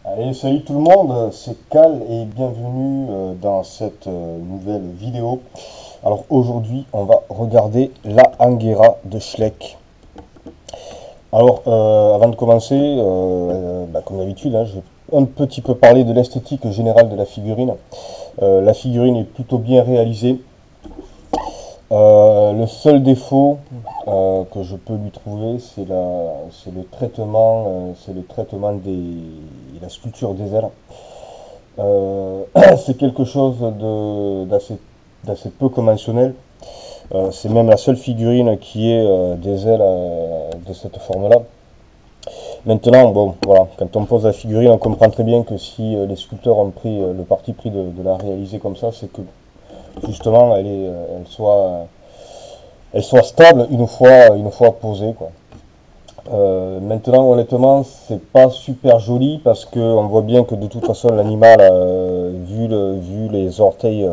Allez, salut tout le monde, c'est Cal et bienvenue dans cette nouvelle vidéo. Alors aujourd'hui, on va regarder la Anguera de Schleck. Alors, avant de commencer, comme d'habitude, je vais un petit peu parler de l'esthétique générale de la figurine. La figurine est plutôt bien réalisée. Le seul défaut que je peux lui trouver, c'est le traitement la sculpture des ailes. C'est quelque chose d'assez peu conventionnel. C'est même la seule figurine qui ait des ailes de cette forme-là. Maintenant, bon, voilà, quand on pose la figurine, on comprend très bien que si les sculpteurs ont pris le parti pris de la réaliser comme ça, c'est que justement elle soit stable une fois posée, quoi. Maintenant, honnêtement, c'est pas super joli parce que on voit bien que de toute façon l'animal, vu les orteils,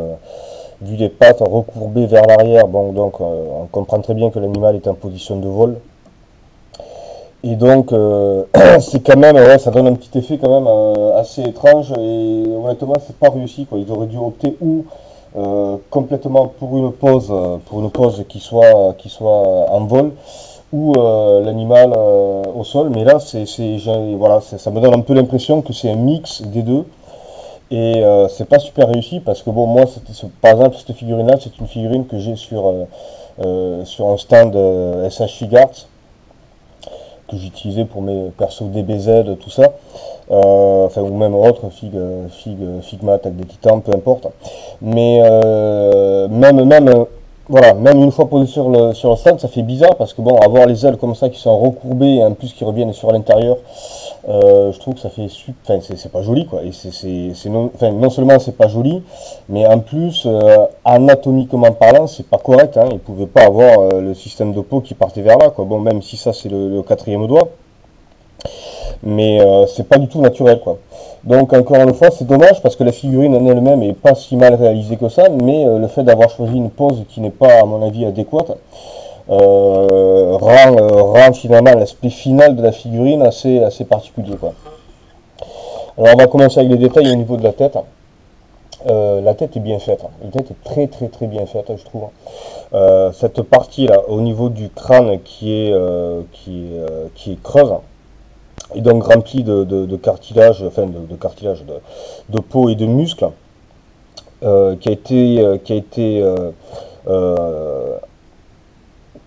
vu les pattes recourbées vers l'arrière, bon, donc on comprend très bien que l'animal est en position de vol. Et donc, c'est quand même, ouais, ça donne un petit effet quand même assez étrange et honnêtement, c'est pas réussi, quoi. Ils auraient dû opter ou complètement pour une pose qui soit en vol, ou l'animal au sol. Mais là, voilà, ça me donne un peu l'impression que c'est un mix des deux. Et c'est pas super réussi parce que bon, moi, par exemple, cette figurine-là, c'est une figurine que j'ai sur un stand SH Figuarts que j'utilisais pour mes persos DBZ, tout ça. Ou même autre, Figma, Attaque des Titans, peu importe. Mais même une fois posé sur le stand, ça fait bizarre parce que bon, avoir les ailes comme ça qui sont recourbées et en plus qui reviennent sur l'intérieur, je trouve que ça fait c'est pas joli, quoi. Et non seulement c'est pas joli, mais en plus anatomiquement parlant, c'est pas correct, hein. Ils pouvaient pas avoir le système de peau qui partait vers là, quoi. Bon, même si ça c'est le quatrième doigt, mais c'est pas du tout naturel, quoi. Donc encore une fois, c'est dommage parce que la figurine en elle-même est pas si mal réalisée que ça, mais le fait d'avoir choisi une pose qui n'est pas, à mon avis, adéquate, rend finalement l'aspect final de la figurine assez particulier, quoi. Alors on va commencer avec les détails au niveau de la tête. La tête est bien faite, la tête est très très très bien faite, je trouve. Cette partie là au niveau du crâne qui est creuse et donc remplie de cartilage, de cartilage, de peau et de muscles, qui a été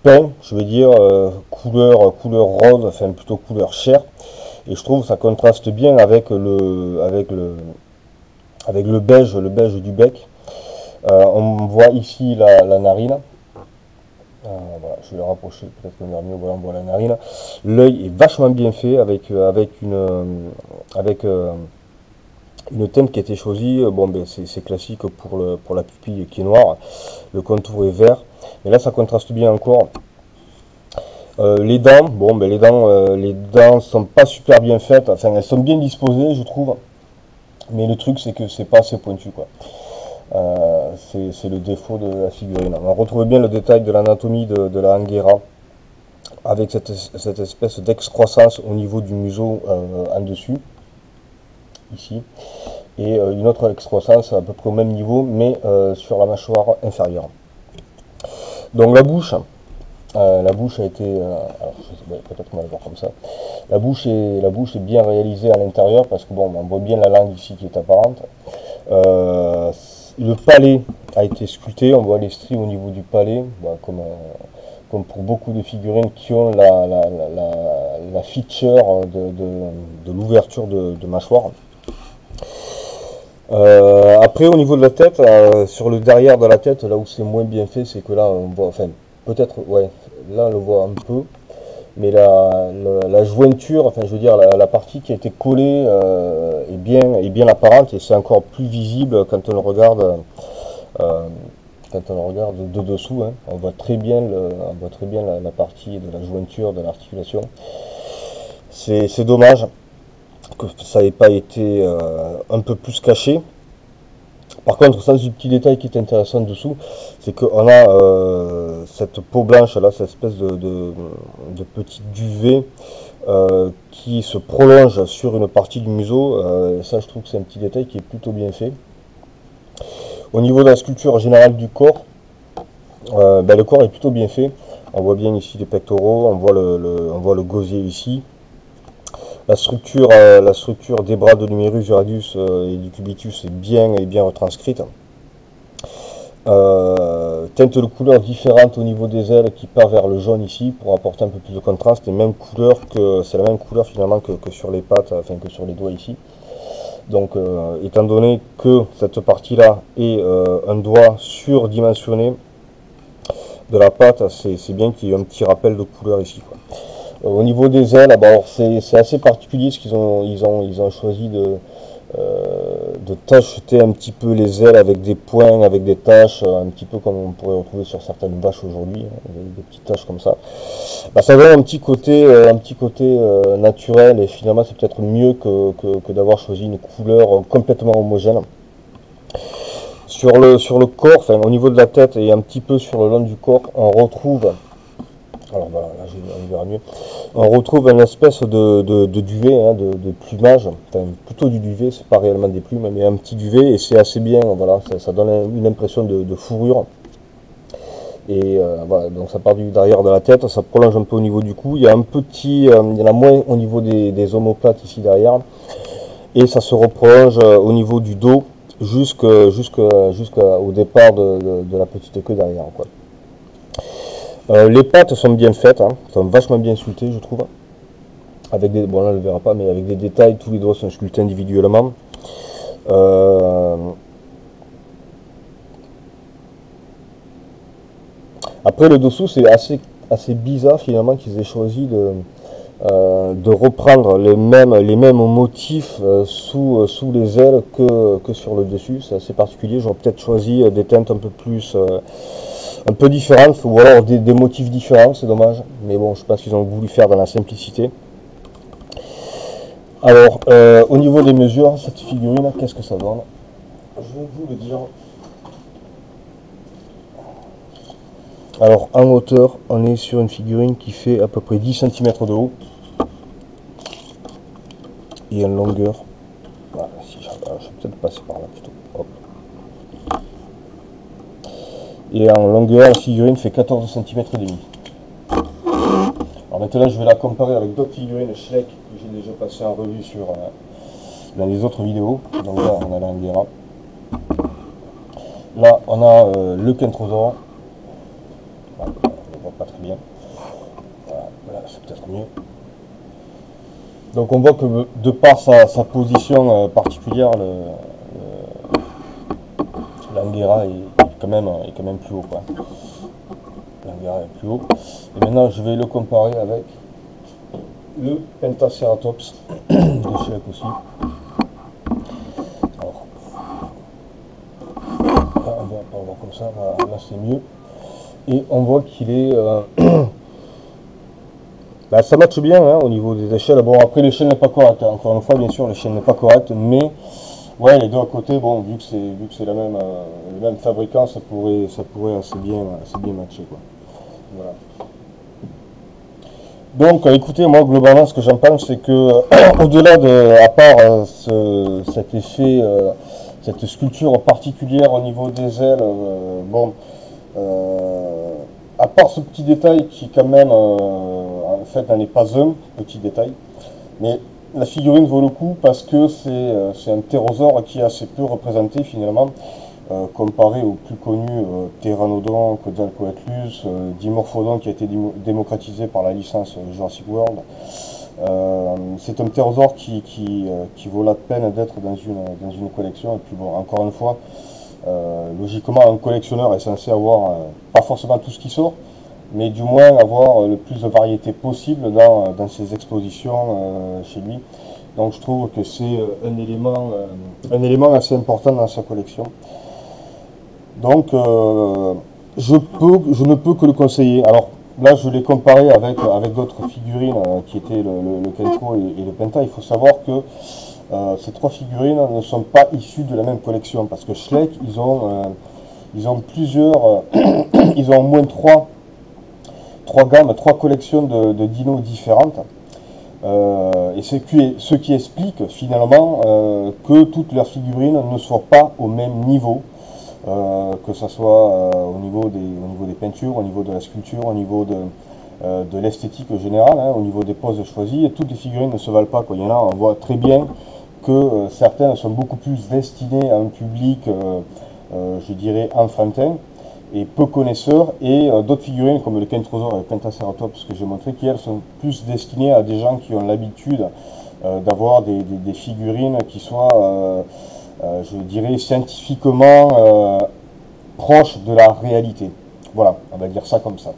peint, je veux dire, couleur rose, enfin plutôt couleur chair. Et je trouve que ça contraste bien avec le beige du bec. On voit ici la narine. Voilà, je vais le rapprocher, peut-être qu'on verra mieux. Voilà, on voit la narine. L'œil est vachement bien fait avec une teinte qui a été choisie. Bon, ben, c'est classique pour la pupille qui est noire. Le contour est vert. Mais là, ça contraste bien encore. Les dents, bon, ben, les dents sont pas super bien faites. Enfin, elles sont bien disposées, je trouve. Mais le truc, c'est que c'est pas assez pointu, quoi. C'est le défaut de la figurine. On retrouve bien le détail de l'anatomie de la Anguera avec cette espèce d'excroissance au niveau du museau en dessus, ici, et une autre excroissance à peu près au même niveau, mais sur la mâchoire inférieure. Donc la bouche a été, peut-être qu'on va le voir comme ça. La bouche est bien réalisée à l'intérieur parce que bon, on voit bien la langue ici qui est apparente. Le palais a été sculpté, on voit les stries au niveau du palais, comme pour beaucoup de figurines qui ont la feature de l'ouverture de mâchoire. Après, au niveau de la tête, sur le derrière de la tête, là où c'est moins bien fait, c'est que là, on voit, enfin, peut-être, ouais, là on le voit un peu, mais la jointure, enfin, je veux dire, la partie qui a été collée est bien apparente et c'est encore plus visible quand on le regarde. De dessous, hein. On voit très bien, la partie de la jointure, de l'articulation. C'est dommage que ça n'ait pas été un peu plus caché. Par contre, ça c'est un petit détail qui est intéressant dessous, c'est qu'on a cette peau blanche là, cette espèce de petite duvet qui se prolonge sur une partie du museau. Ça, je trouve que c'est un petit détail qui est plutôt bien fait. Au niveau de la sculpture générale du corps, le corps est plutôt bien fait. On voit bien ici les pectoraux, on voit le gosier ici. La structure des bras de l'humérus, du radius et du cubitus est bien retranscrite. Teinte de couleurs différentes au niveau des ailes qui part vers le jaune ici pour apporter un peu plus de contraste. C'est la même couleur finalement que sur les pattes, enfin que sur les doigts ici. Donc étant donné que cette partie là est un doigt surdimensionné de la patte, c'est bien qu'il y ait un petit rappel de couleur ici, quoi. Au niveau des ailes, c'est assez particulier ce qu'ils ont choisi de tacheter un petit peu les ailes avec des points, avec des taches, un petit peu comme on pourrait retrouver sur certaines vaches aujourd'hui, hein, des petites taches comme ça. Ça donne un petit côté naturel, et finalement c'est peut-être mieux que d'avoir choisi une couleur complètement homogène. Sur le corps, enfin au niveau de la tête et un petit peu sur le long du corps, on retrouve, alors voilà, là on verra mieux, on retrouve une espèce de duvet, hein, de plumage, enfin plutôt du duvet, c'est pas réellement des plumes, mais un petit duvet, et c'est assez bien, voilà, ça donne une impression de fourrure. Et voilà, donc ça part du derrière de la tête, ça prolonge un peu au niveau du cou, il y a il y en a moins au niveau des omoplates ici derrière, et ça se reprolonge au niveau du dos jusqu'au départ de la petite queue derrière, quoi. Les pattes sont bien faites, hein, sont vachement bien sculptées, je trouve. Avec des, bon là on ne le verra pas, mais avec des détails, tous les doigts sont sculptés individuellement. Après le dessous, c'est assez bizarre finalement qu'ils aient choisi de reprendre les mêmes motifs sous les ailes que sur le dessus. C'est assez particulier. J'aurais peut-être choisi des teintes un peu différentes, ou alors des motifs différents, c'est dommage. Mais bon, je pense qu'ils ont voulu faire dans la simplicité. Alors, au niveau des mesures, cette figurine, qu'est-ce que ça donne? Je vais vous le dire. Alors, en hauteur, on est sur une figurine qui fait à peu près 10 cm de haut. Et en longueur, voilà, si je vais peut-être passer par là plutôt. Hop. Et en longueur, la figurine fait 14 cm et demi. Alors maintenant, je vais la comparer avec d'autres figurines Schleck que j'ai déjà passé en revue dans les autres vidéos. Donc là, on a l'Anguera. Là, on a le Kentrosaure. Voilà, on ne voit pas très bien. Voilà, c'est peut-être mieux. Donc on voit que de par sa position particulière, l'Anguera est quand même plus haut, quoi. L'Anguera est plus haut. Et maintenant je vais le comparer avec le Pentaceratops de Schleck aussi. Alors, là, on va voir comme ça, là c'est mieux. Et on voit qu'il est... ça matche bien, hein, au niveau des échelles. Bon, après l'échelle n'est pas correcte, hein. Encore une fois, bien sûr, l'échelle n'est pas correcte, mais ouais, les deux à côté, bon, vu que c'est le même fabricant, ça pourrait assez bien matcher, quoi. Voilà. Donc, écoutez, moi, globalement, ce que j'en pense, c'est que, au-delà à part cet effet, cette sculpture particulière au niveau des ailes, à part ce petit détail qui, quand même, en fait, n'en est pas un petit détail, mais la figurine vaut le coup parce que c'est un ptérosaure qui est assez peu représenté, finalement, comparé au plus connu Pteranodon, Quetzalcoatlus, Dimorphodon qui a été démocratisé par la licence Jurassic World. C'est un ptérosaure qui vaut la peine d'être dans une collection. Et puis bon, encore une fois, logiquement, un collectionneur est censé avoir pas forcément tout ce qui sort, mais du moins avoir le plus de variété possible dans ses expositions chez lui. Donc je trouve que c'est un élément assez important dans sa collection. Donc je ne peux que le conseiller. Alors là, je l'ai comparé avec d'autres figurines qui étaient le Kentro et le Penta. Il faut savoir que ces trois figurines ne sont pas issues de la même collection, parce que Schleck, ils ont plusieurs, ils ont au moins trois gammes, trois collections de dinos différentes. Et ce qui explique finalement que toutes leurs figurines ne soient pas au même niveau, que ce soit au niveau des peintures, au niveau de la sculpture, au niveau de l'esthétique générale, hein, au niveau des poses choisies. Et toutes les figurines ne se valent pas, quoi. Il y en a, on voit très bien que certaines sont beaucoup plus destinées à un public, je dirais, enfantin et peu connaisseurs, et d'autres figurines comme le Kentrosaur et le Pentaceratops que j'ai montré, qui elles sont plus destinées à des gens qui ont l'habitude d'avoir des figurines qui soient, je dirais, scientifiquement proches de la réalité. Voilà, on va dire ça comme ça.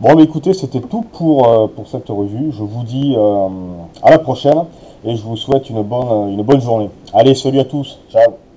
Bon, mais écoutez, c'était tout pour cette revue. Je vous dis à la prochaine et je vous souhaite une bonne journée. Allez, salut à tous, ciao.